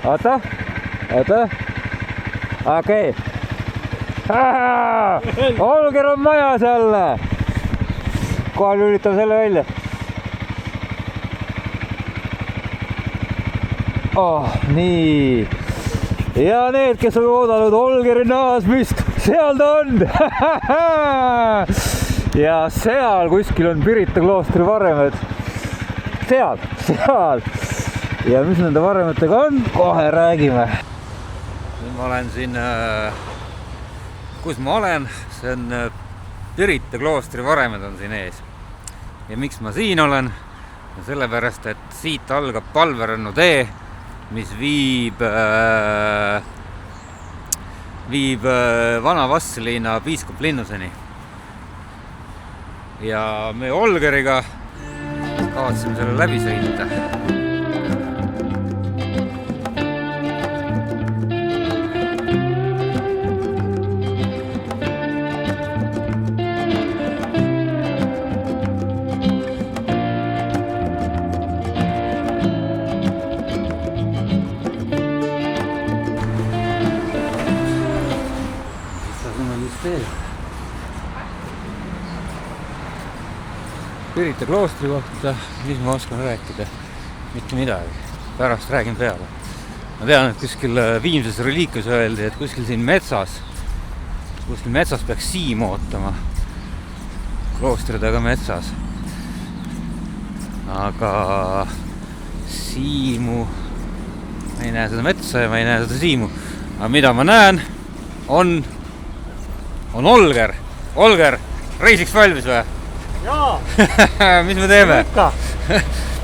oota, okei. Olger on majas jälle. Kohe lülitan selle välja. Nii. Ja need, kes on oodanud Olgeri naasmist, seal ta on. Ja seal kuskil on Pirita kloostri varemed. Seal. Ja mis nende varemetega on? Kohe räägime. Nüüd ma olen siin, kus ma olen? See on Pirita kloostri varemed on siin ees. Ja miks ma siin olen? Sellepärast, et siit algab Palverõnnu tee, mis viib Vana Vastseliina Piiskop Linnuseni. Ja me Olgeriga kavatseme selle läbi sõita. Pirita kloostri kohta, mis ma oskan rääkida? Mitte midagi. Pärast räägin peale. Ma tean, et kuskil Viimses reliikius öeldi, et kuskil siin metsas peaks siim ootama. Kloostri taga metsas. Aga siimu, ma ei näe seda metsa ja ma ei näe seda siimu. Aga mida ma näen, on Olger. Olger, reisiks valmis või? Jaa! Mis me teeme? Ikka!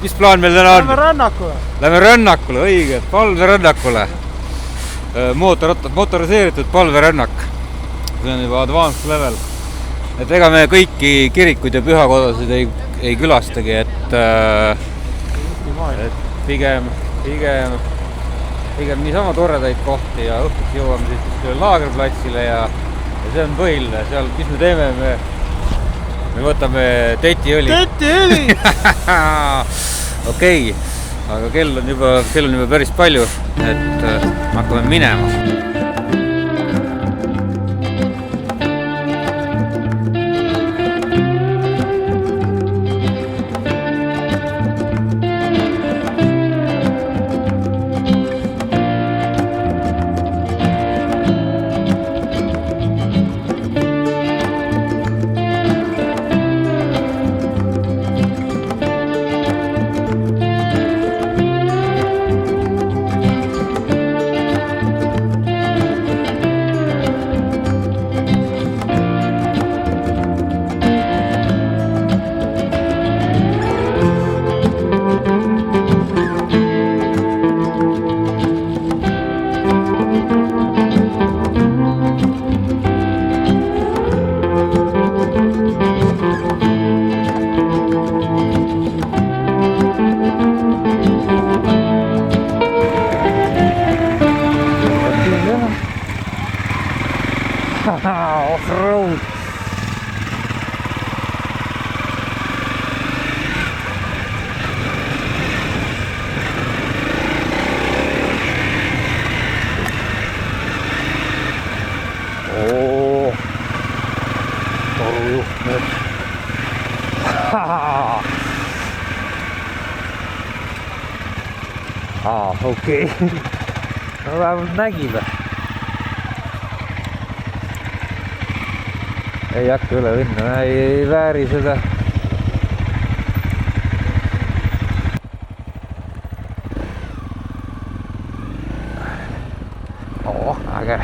Mis plaan meil täna on? Lähme rännakule! Lähme rännakule, õige, palverännakule. Motoriseeritud palverännak. See on juba advanced level. Et ega me kõiki kirikuid ja pühakodasid ei külastagi, et pigem niisama toredaid kohti ja õhtuks jõuame siis laagerplatsile ja see on põhiline. Seal, mis me teeme? Me võtame tetiõli. Tetiõli! Okei, aga kell on juba päris palju, et hakkame minema. Off-road. Torujuhtmed. Okei. No vähemalt nägime. Ei hakka üle minna, ei vääri seda. Äge.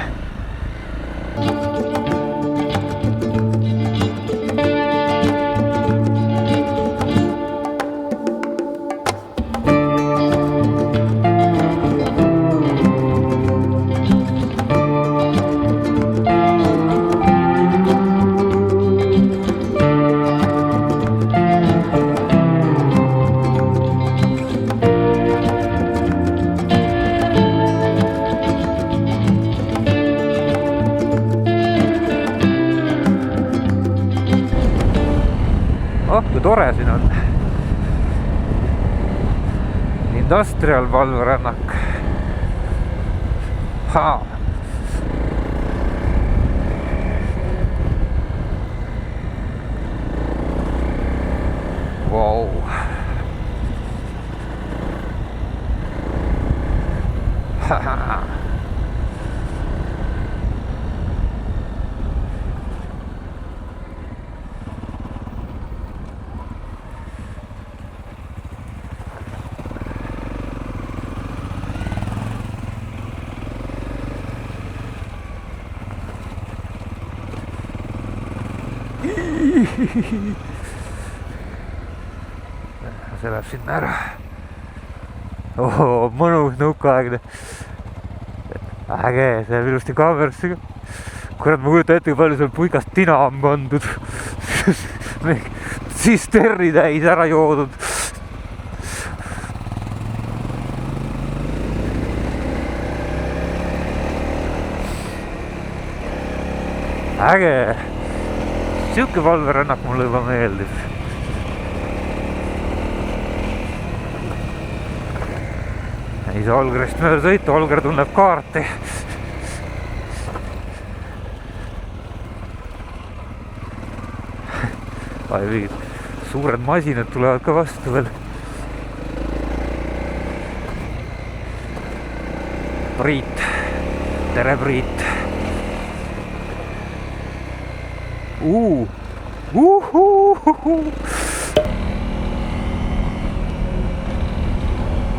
kui tore siin on. Industrial valverännak. Wow. See läheb sinna ära. Mõnus nõukaaegne. Äge, see läheb ilusti kaamerasse ka. Kurat, ma kujutan ette, kui palju seal puigast tina on pandud. Sisterni täis ära joodud. Äge. Siuke valverännak mulle juba meeldib. Ei saa Olgerist mööda sõita, Olger tunneb kaarti. Ai, mingid suured masinad tulevad ka vastu veel. Priit, tere Priit.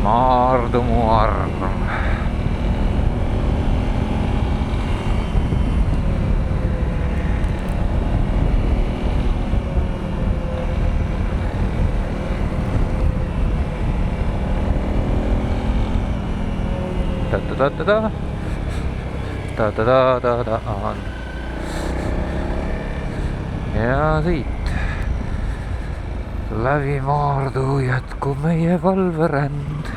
Maardu mu arm. Ta-ta-ta-ta-ta ja siit läbi Maardu jätkub meie valveränd.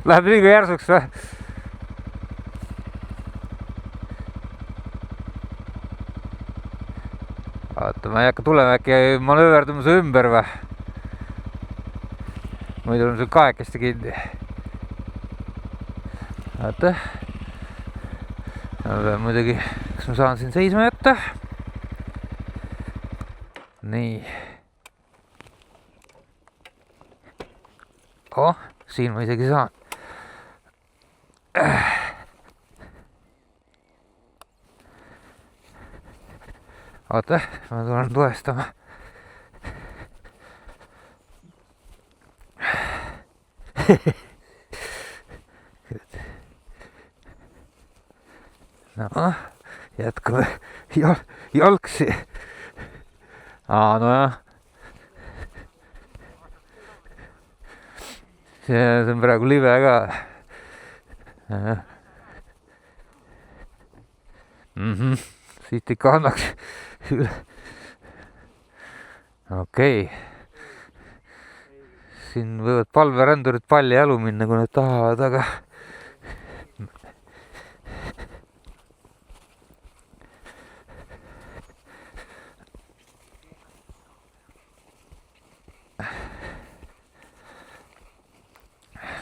Läheb liiga järsuks või? Vaata, ma ei hakka tulema äkki manööverdumise ümber või? Muidu on sul kahekesti kinni. Vaata. Ma pean muidugi, kas ma saan siin seisma jätta? Nii. Siin ma isegi saan. Oota, ma tulen toestama. No, jätkame jalgsi. Nojah. See on praegu live ka. Siit ikka annaks üle. Okei. Siin võivad palverändurid palli jalu minna, kui nad tahavad, aga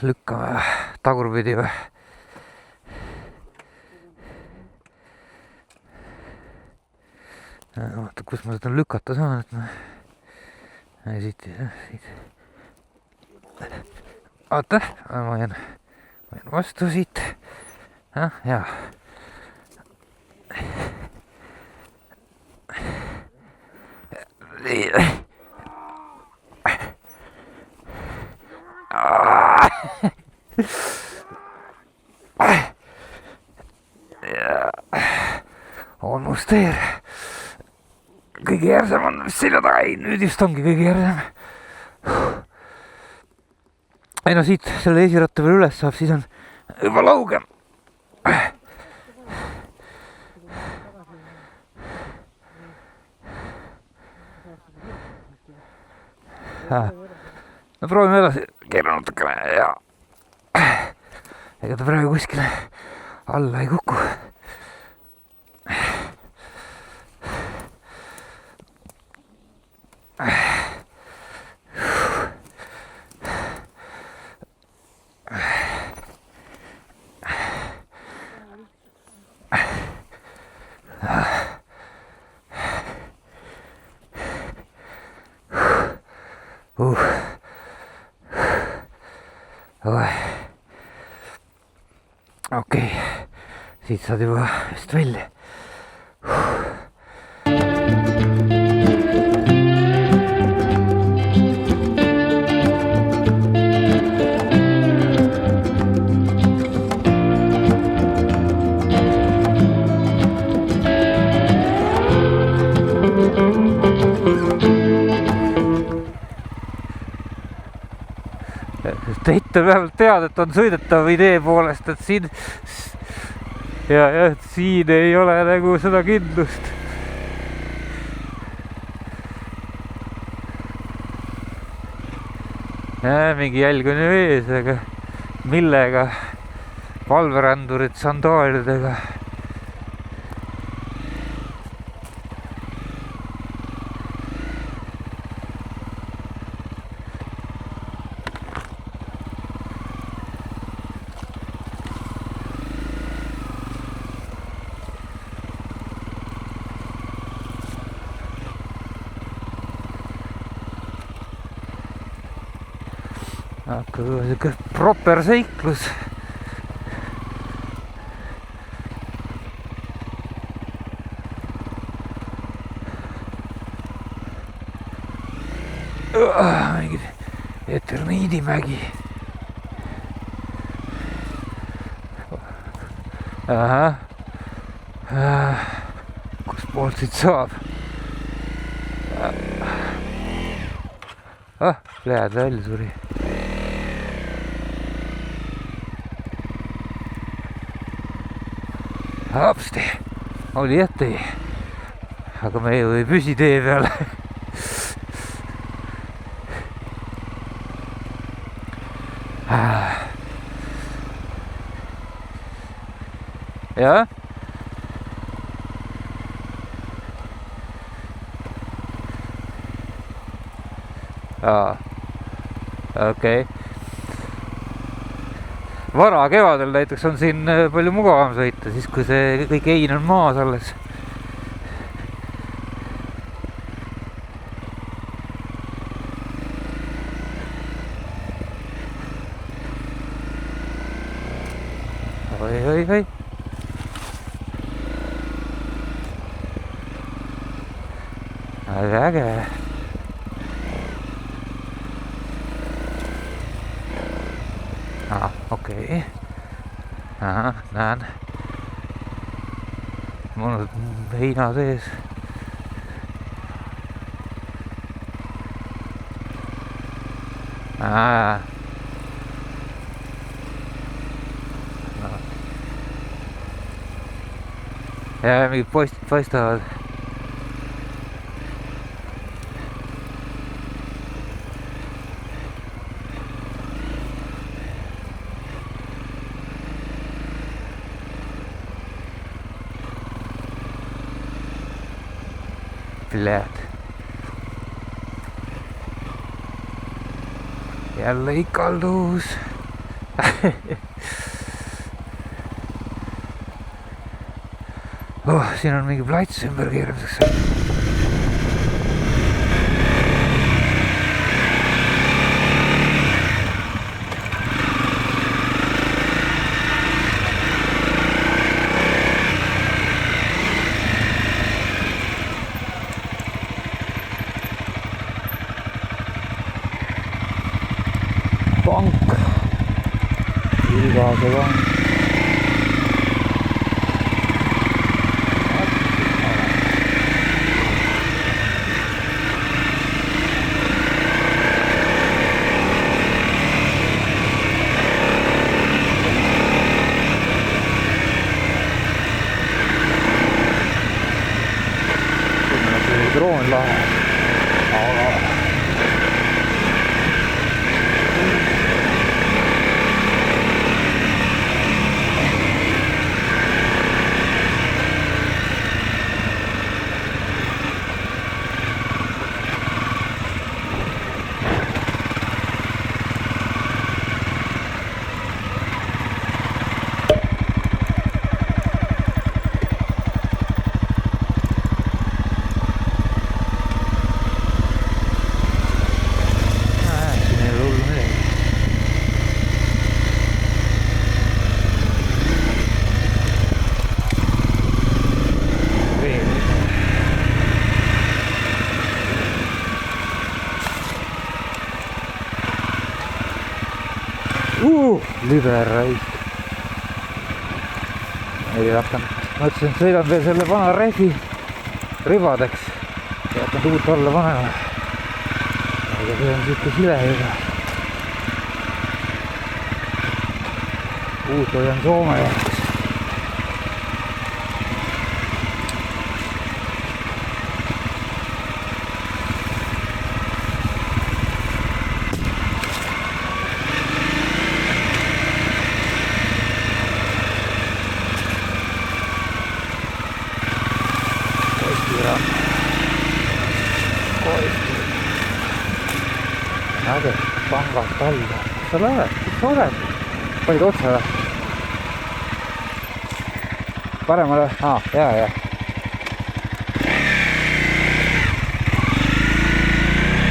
lükkame tagurpidi või? Vaata, kus ma seda lükata saan, et ma... Siit. Vaata, ma jään vastu siit. Jaa. Almost there. Kõige järsem on selja taga. Ei, nüüd just ongi kõige järsem. Ei no siit selle esiratta veel üles saab, siis on juba laugem. no proovime edasi keerata natukene ja ega ta praegu kuskile alla ei kuku. Okei, siit saad juba vist välja. Ette vähemalt tead, et on sõidetav idee poolest, et siin ja siin ei ole nagu seda kindlust. Mingi jälg on ju ees, aga millega? Valverändurid sandaalidega. Aga siuke proper seiklus. Mingi eterniidimägi. Kus poolt siit saab? Lähed välja suri. Hapsti, oli ette, aga me ju ei püsi tee peal. Jah? Okei. Vara kevadel näiteks on siin palju mugavam sõita, siis kui see kõik ein on maas alles. Oi. Äge. Okei. Näen. Mul on heina sees. Ja mingid postid paistavad. Blät. Jälle ikaldus. Siin on mingi plats ümber keeramiseks. Pank. Ilgase pank. Droon läheb. liber raisk. Ei hakanud, mõtlesin, et sõidan veel selle vana rehvi ribadeks ja hakanud uut alla panema. Aga see on siuke sile juba. Uut hoian Soome jaoks. Näge, pangast alla. Kus sa lähed? Kus sa oled? Panid otsa või? Paremale? Jaa.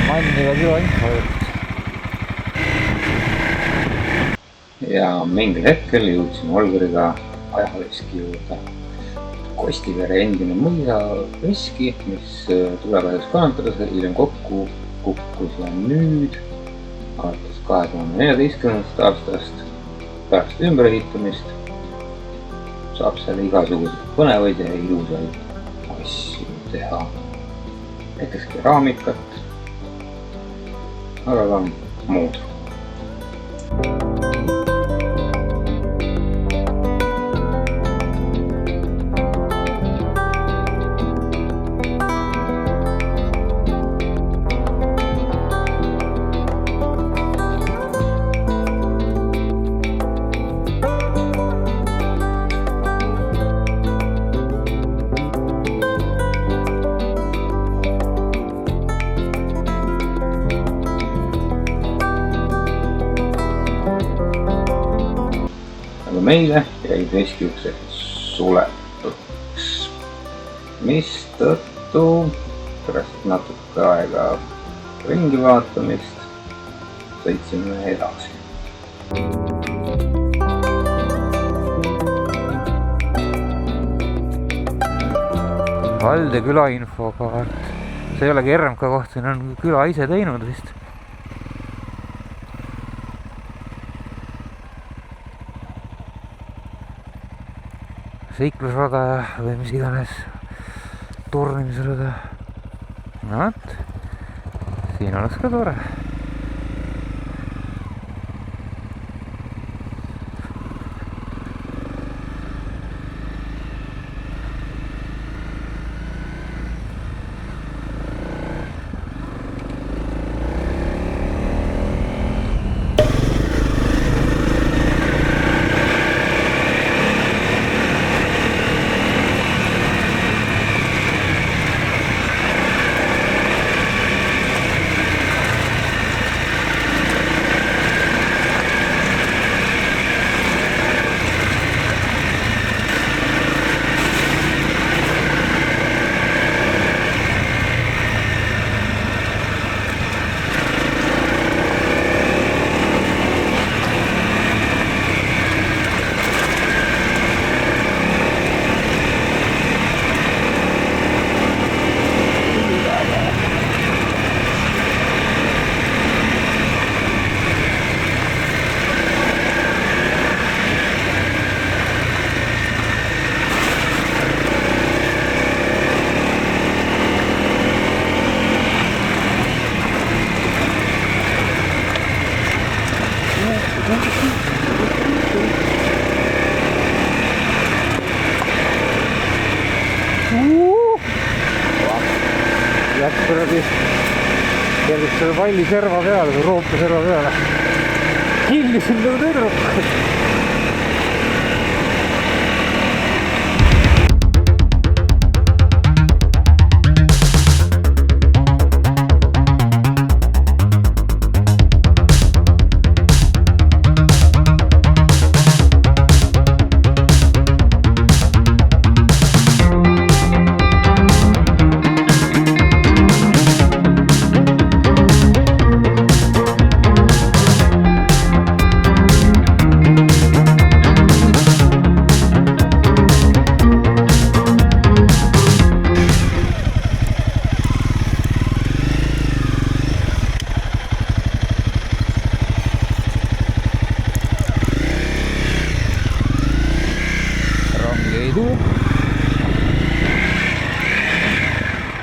Manniga kiloinfo jutt. Ja mingil hetkel jõudsin Olgeriga ajaveski juurde. Kostivere endine mõisaveski, mis tulevähes kannatas, hiljem kokku kukkus ja nüüd alates 2014. aastast pärast ümberehitamist saab seal igasuguseid põnevaid ja ilusaid asju teha. Näiteks keraamikat, aga ka muud. Meile jäid veskiuksed suletuks, mistõttu pärast natuke aega ringi vaatamist sõitsime edasi. Valde küla infokaart. See ei olegi RMK koht, siin on küla ise teinud vist. Seiklusrada või mis iganes turnimisrada. No võt, siin oleks ka tore. Läks kuradi selle palli serva peale või roope serva peale. Killisin nagu tüdruk.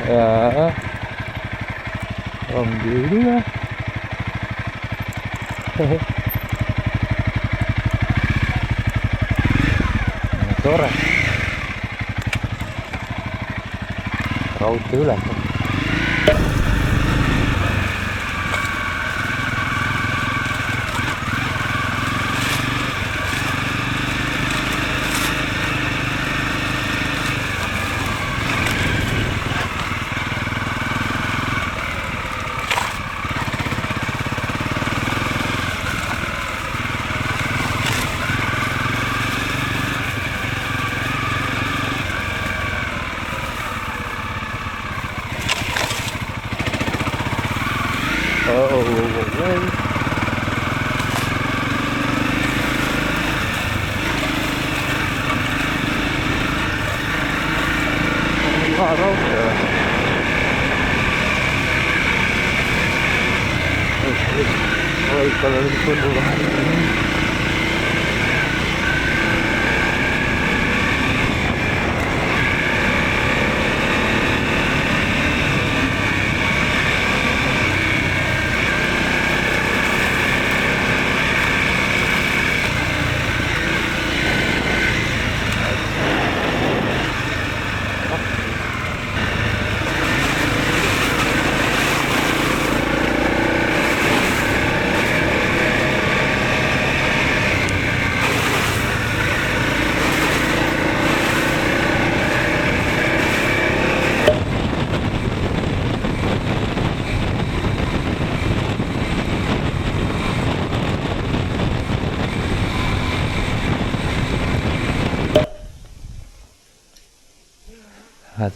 ja ongi üle. Tore. Raudtee üle. Kalau di Pondok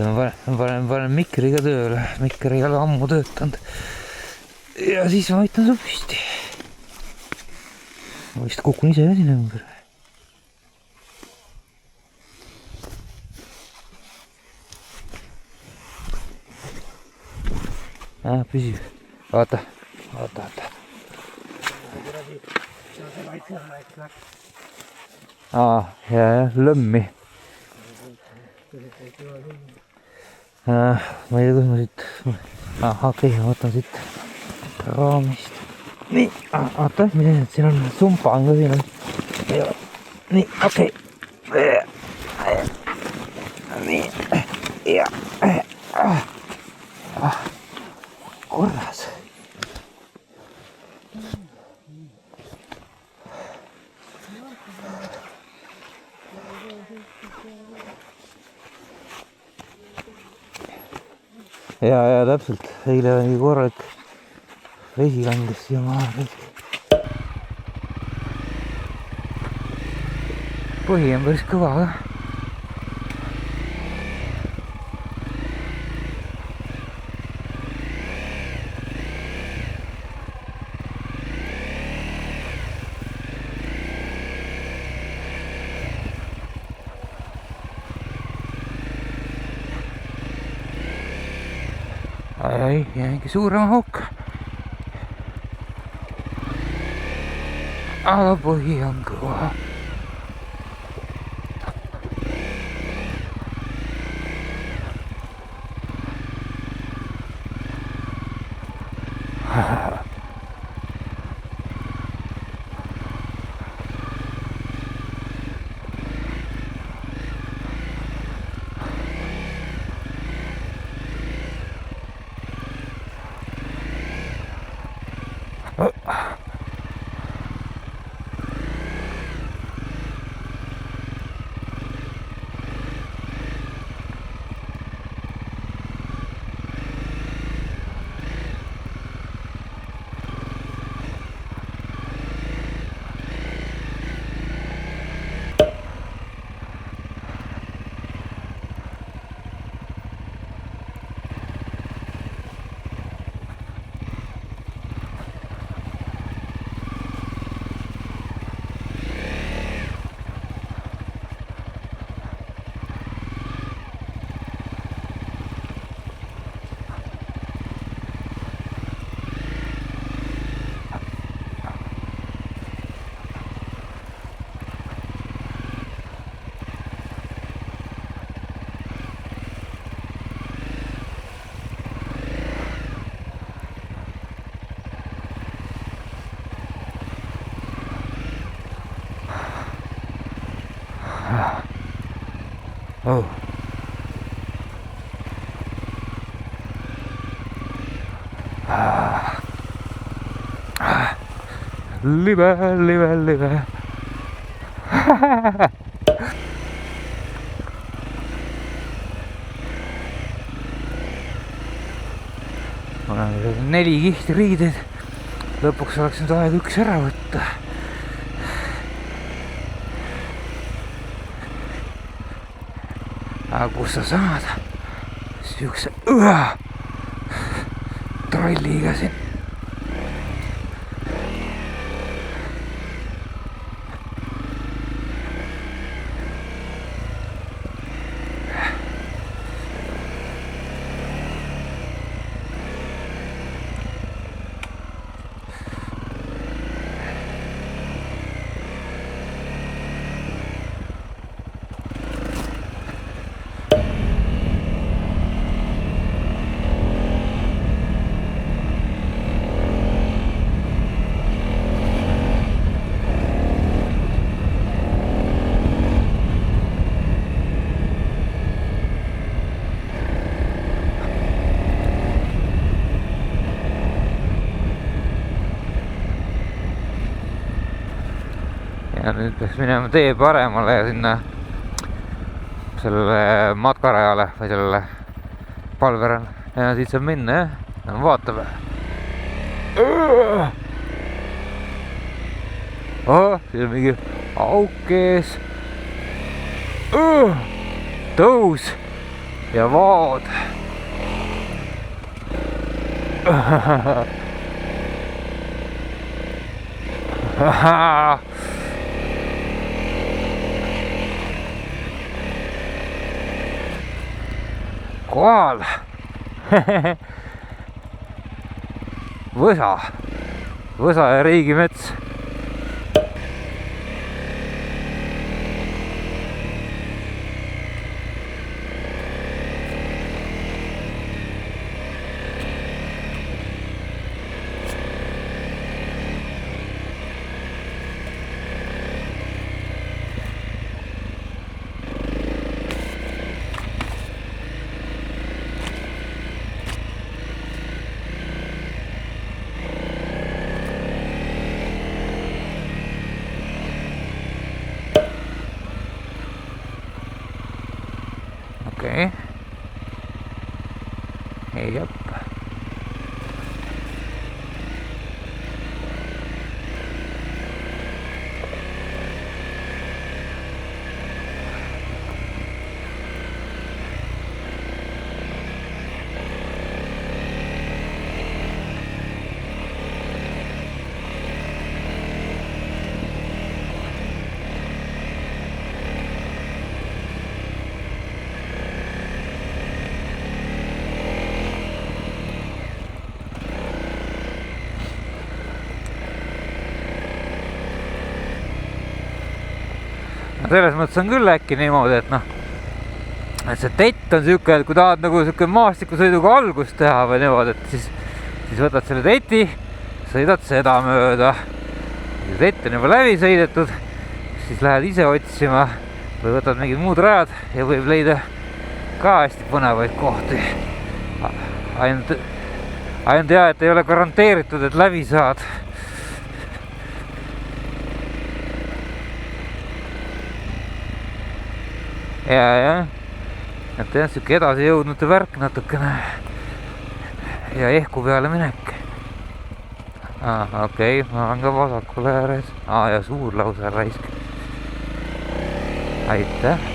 ma panen mikriga tööle, mikri ei ole ammu töötanud ja siis ma aitan su püsti. Ma vist kukun ise sinna ümber. Püsib. Vaata. Ja, lõmmi. Ma ei tea, kus ma siit... okei, ma võtan siit raamist. Nii, oota, mida nüüd siin on? Sumpa on ka siin on. Nii, okei. Nii, ja... korras. Ja täpselt, eile oli korralik vesi langes siia maha. Põhi on päris kõva ka. Ai, jäängi suurema hukka. Aga põhi on kõva. oh. Live. Mul on 4 kihti riideid. Lõpuks oleks nüüd aeg üks ära võtta. Aga kus sa saad siukse trolliga siin? Ja nüüd peaks minema tee paremale ja sinna sellele matkarajale või sellele palverale. Ja siit saab minna, jah? No vaatame. Siin on mingi auk ees. Tõus ja vaod. Kohal Võsa ja riigimets. Okei. Jep. Selles mõttes on küll äkki niimoodi, et noh, et see tett on siuke, et kui tahad nagu siuke maastikusõiduga algust teha või niimoodi, et siis võtad selle teti, sõidad seda mööda. Kui tett on juba läbi sõidetud, siis lähed ise otsima või võtad mingid muud rajad ja võib leida ka hästi põnevaid kohti. Ainult jah, et ei ole garanteeritud, et läbi saad. Ja, et jah, siuke edasi jõudnute värk natukene ja ehku peale minek. Okei, ma olen ka vasakule ääres. Ja suur lausa raisk. Aitäh.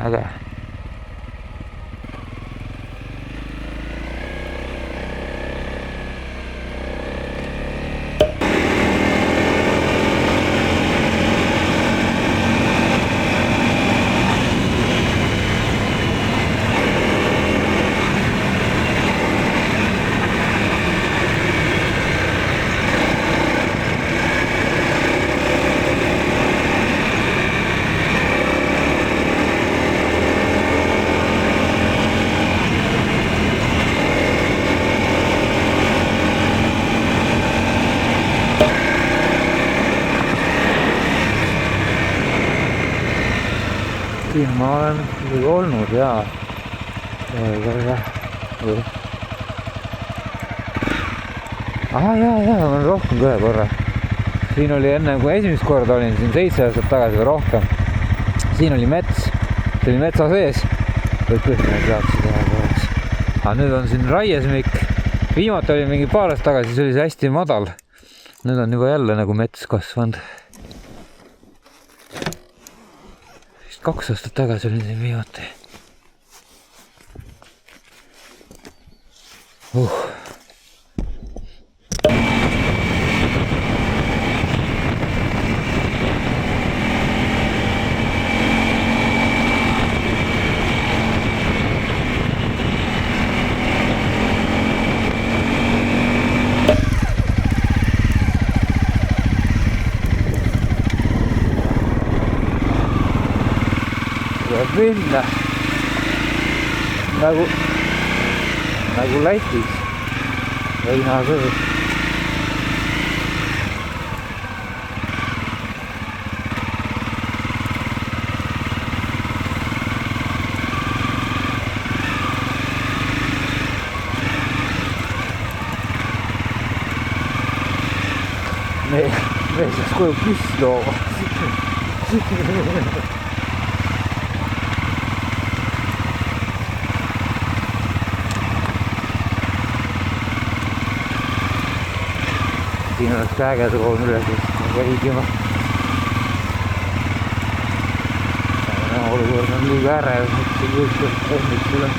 Äge. siin ma olen olnud jaa. Jaa, ma olen rohkem kui ühe korra. Siin oli enne, kui esimest korda olin siin 7 aastat tagasi või rohkem. Siin oli mets, see oli metsa sees. Võib kõik need jaaksid teha korraks. Aga nüüd on siin raiesmik. Viimati oli mingi paar aastat tagasi, siis oli see hästi madal. Nüüd on juba jälle nagu mets kasvanud. 2 aastat tagasi olin siin viimati. Tuleb minna nagu Lätis heinasõõs. Me saaks koju püstlooma. Siin oleks äge tuua üles käigima. Olukord on liiga ärev, et see juhtus tehniks üle.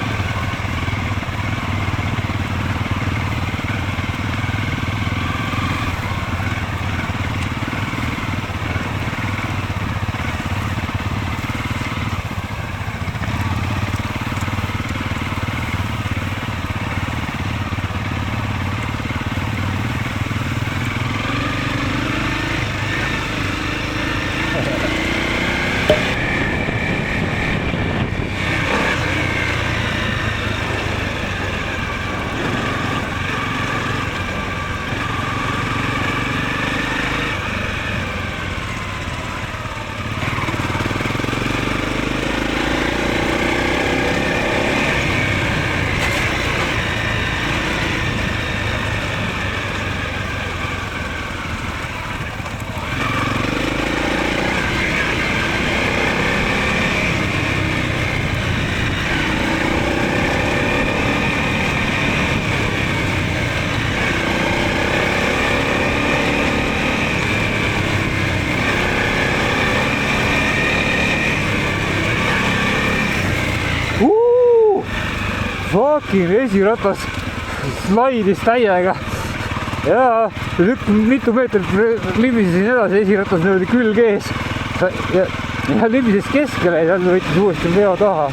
Fucking esiratas slaidis täiega ja mitu meetrit libisesin edasi, esiratas niimoodi külg ees ja libises keskele ja seal võttis uuesti veo taha.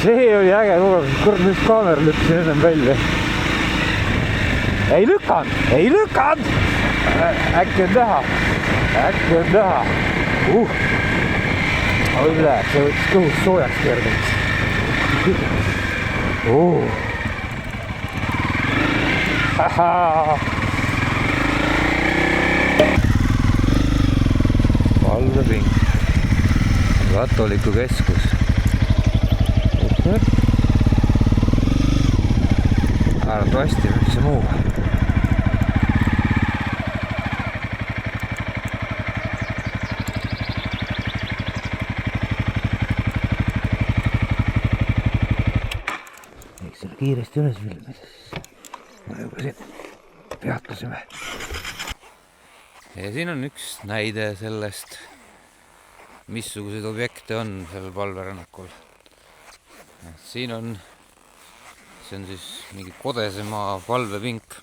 See oli äge kogemus, kord just kaamera lükkasin ennem välja. Ei lükanud! Äkki on näha. Oi läheb, see võttis kõhus soojaks kergeks. Valveping. Katoliku keskus. Arvatavasti üldse muu. Kiiresti üles filmides. Me juba siin peatusime. Ja siin on üks näide sellest, missuguseid objekte on sellel palverännakul. Siin on, see on siis mingi Kodesemaa palvepink,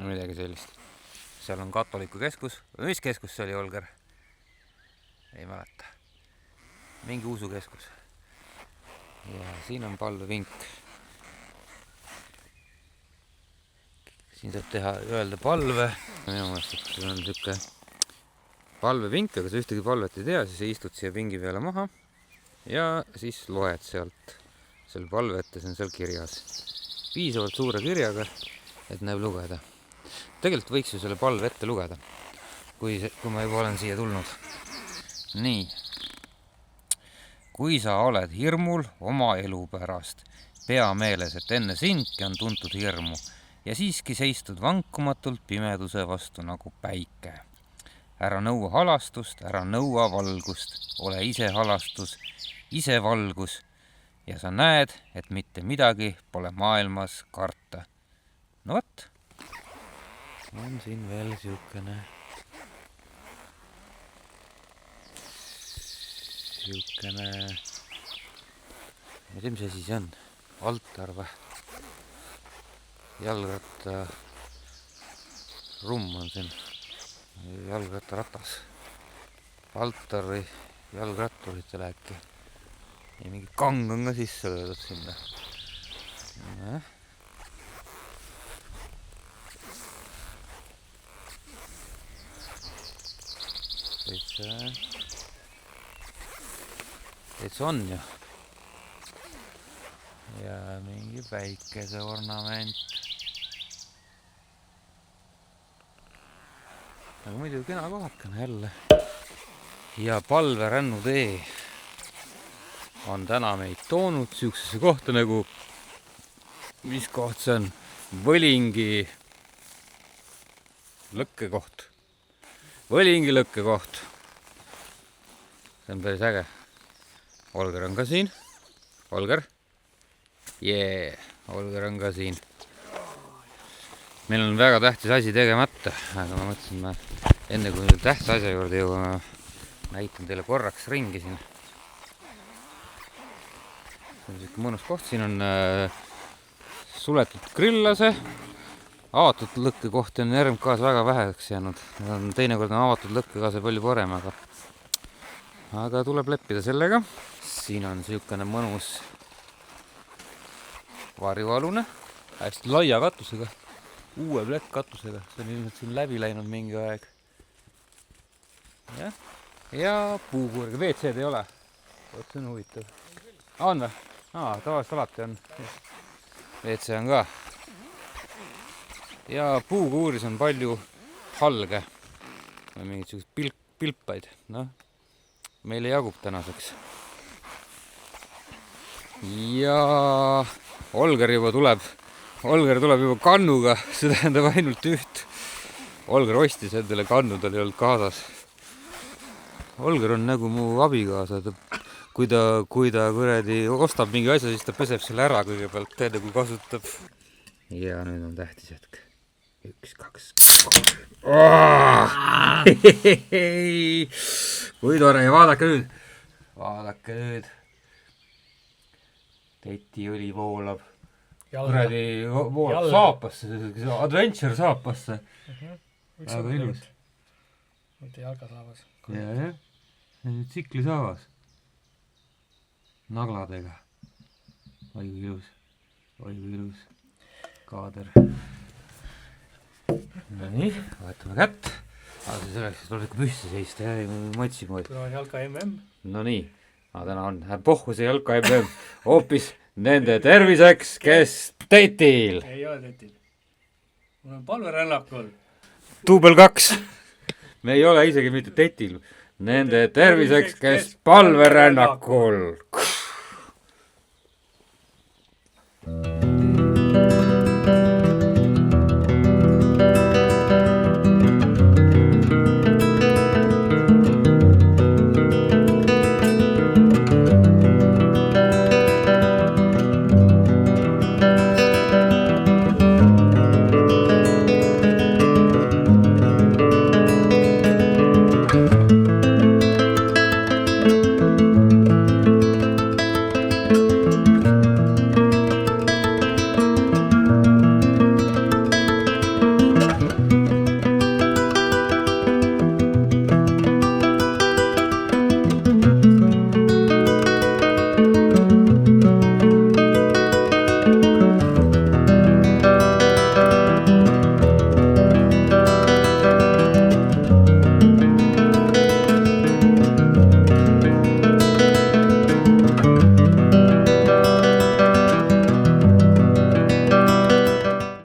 midagi sellist. Seal on katoliku keskus. Mis keskus see oli, Olger? Ei mäleta. Mingi usukeskus. Ja siin on palvepink. Siin saab teha, öelda palve. Minu mõelest, et siin on niisugune palvepink, aga sa ühtegi palvet ei tea, siis istud siia pingi peale maha ja siis loed sealt selle palve ette, see on seal kirjas. Piisavalt suure kirjaga, et näeb lugeda. Tegelikult võiks ju selle palve ette lugeda, kui ma juba olen siia tulnud. nii. Kui sa oled hirmul oma elu pärast, pea meeles, et enne sindki on tuntud hirmu ja siiski seistud vankumatult pimeduse vastu nagu päike. Ära nõua halastust, ära nõua valgust, ole ise halastus, ise valgus ja sa näed, et mitte midagi pole maailmas karta. No võt, on siin veel siukene ma ei tea, mis asi see on, altar või? Jalgratta rumm on siin, jalgrattaratas, altar või jalgratturitele äkki ja mingi kang on ka sisse löödud sinna. Täitsa on ju. Ja mingi päikese ornament. Aga muidu kena kohakene jälle. Ja palverännutee on täna meid toonud siuksesse kohta nagu, mis koht see on? Võlingi lõkkekoht. Võlingi lõkkekoht. See on päris äge. Olger on ka siin. Olger. Jee, Olger on ka siin. Meil on väga tähtis asi tegemata, aga ma mõtlesin, enne kui tähtsa asja juurde jõuame, näitan teile korraks ringi siin. See on siuke mõnus koht, siin on suletud grillase, avatud lõkkekohti on RMK-s väga väheks jäänud. Teinekord on avatud lõkkekase palju parem, aga tuleb leppida sellega. Siin on siukene mõnus varjualune, hästi laia katusega, uue plekkkatusega. See on ilmselt siin läbi läinud mingi aeg. Ja puukuuriga, WC-d ei ole. See on huvitav. On või? Tavaliselt alati on. WC on ka. Ja puukuuris on palju halge. Mingid siuksed pilpaid. Meile jagub tänaseks. Ja Olger tuleb juba kannuga, see tähendab ainult üht. Olger ostis endale kannu, tal ei olnud kaasas. Olger on nagu mu abikaasa. Kui ta kuradi ostab mingi asja, siis ta peseb selle ära kõigepealt, teada kui kasutab. Ja nüüd on tähtis hetk. 1, 2, 3. Kui tore, vaadake nüüd. Tetiõli voolab. Kuradi voolab saapasse, adventure saapasse. Väga ilus. Mitte jalgasaavas. Ja. Tsikli saavas. Nagladega. Oi kui ilus. Kaader. Nii, vaatame kätt. Aga see selleks, et oleks püsti seista ja matsi moodi. Kuna on jalka MM. No nii. Täna on pohhu see jalka MM hoopis nende terviseks, kes tetil. Ei ole tetil. Mul on palverännakul. Duubel 2. Me ei ole isegi mitte tetil. Nende terviseks, kes palverännakul.